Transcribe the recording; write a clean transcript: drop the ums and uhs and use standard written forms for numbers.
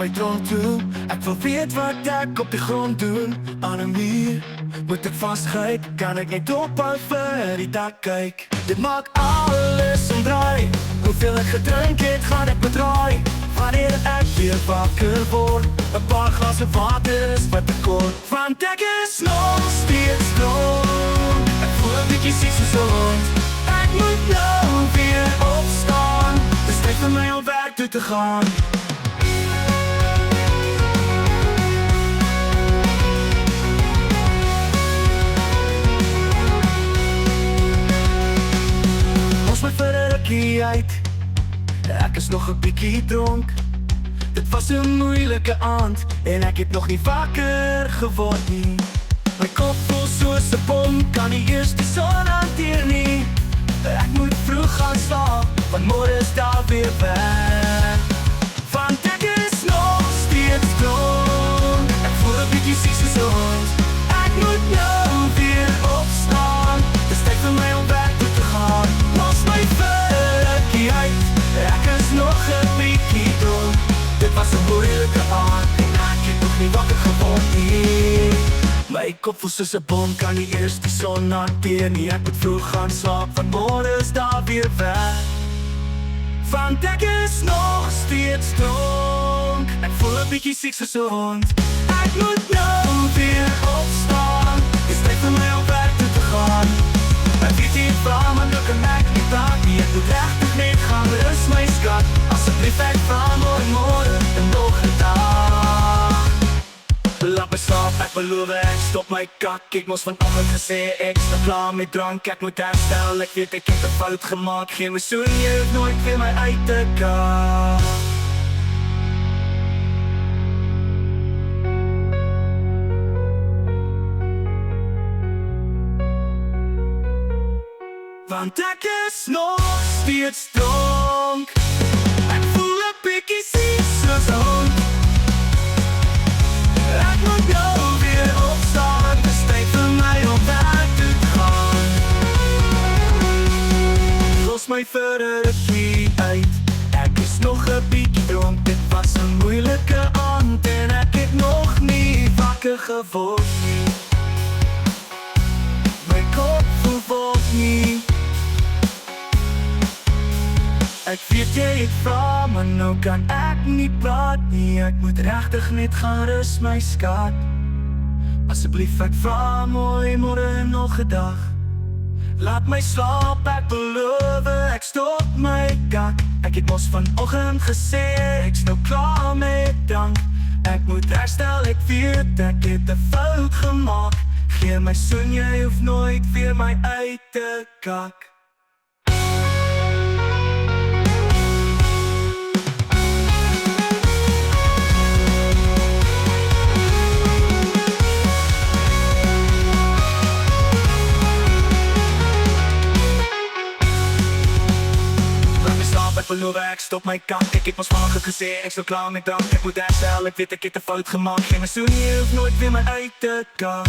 my droom toe. Ek wil weet wat ek op die grond doen. Aan 'n muur moet ek vasgryp, kan ek net ophou vir die dak kyk. Dit maak alles omdraai. Hoeveel ek gedrink het, gaan ek bedraai. Wanneer ek weer wakker word, 'n paar glasse water is wat ek kort. Want ek is nog steeds dronk. Ek voel 'n bietjie siek soos 'n hond. Ek moet nou weer opstaan. Dis tyd vir my om werk toe te gaan. Ons my vir 'n rukkie uit. Ek is nog 'n bietjie dronk. Dit was 'n moeilike aand en ek het nog nie wakker geword nie. My kop voel soos 'n bom, kan nie eers die son hanteer nie. Ek moet vroeg gaan slaap, want môre is daar weer werk. Want ek is nog steeds dronk. Ek voel 'n bietjie siek soos 'n hond. Ek moet nou weer opstaan. Dis tyd vir my om werk toe te gaan. Los my vir uit. Ek is nog 'n bietjie dronk. Dit was 'n moeilike aand en ek het nog nie wakker geword nie. My kop voel soos 'n bom, kan nie eers die son hanteer nie. Ek moet vroeg gaan slaap, want môre is daar weer werk. Want ek is nog steeds dronk. Ek voel 'n bietjie siek soos 'n hond. Ek moet nou weer opstaan. Dis tyd vir my om werk toe te gaan. Ek weet nie waar, maar nou kan ek nie praat nie. Ek moet regtig net gaan rus, my skat. Asseblief, ek vra môre en nog 'n dag. Laat my slaap, ek beloof ek stop my kak. Ek mos van almal gesê, ek sta klaar met drank. Ek moet herstel, ek weet ek het 'n fout gemaak. Geen my soen, jy hoef nooit weer my uit te kak. Want ek is nog steeds dronk. Ek voel 'n bietjie siek soos 'n hond. Ek moet nou weer opstaan. Dis tyd vir my om werk toe te gaan. Los my vir 'n rukkie uit. Ek is nog 'n bietjie dronk. Dit was 'n moeilike aand en ek het nog nie wakker geword nie. My kop voel vol nie. Ek weet jy het vra, maar nou kan ek nie praat nie. Ek moet regtig net gaan rus, my skat. Asseblief, ek vra mooi, môre nog 'n dag. Laat my slaap, ek beloof, ek stop my kak. Ek het mos vanoggend gesê, ek's nou klaar met dank. Ek moet herstel, ek weet ek het 'n fout gemaak. Gee my soen, jy hoef nooit weer my uit te kak. Ek beloof ek stop my kak. Ek het mos vanoggend gesê, ek sou klaar met drank. Ek moet herstel, ek weet ek het 'n fout gemaak. Geen my soen, jy hoef nooit weer my uit te kak.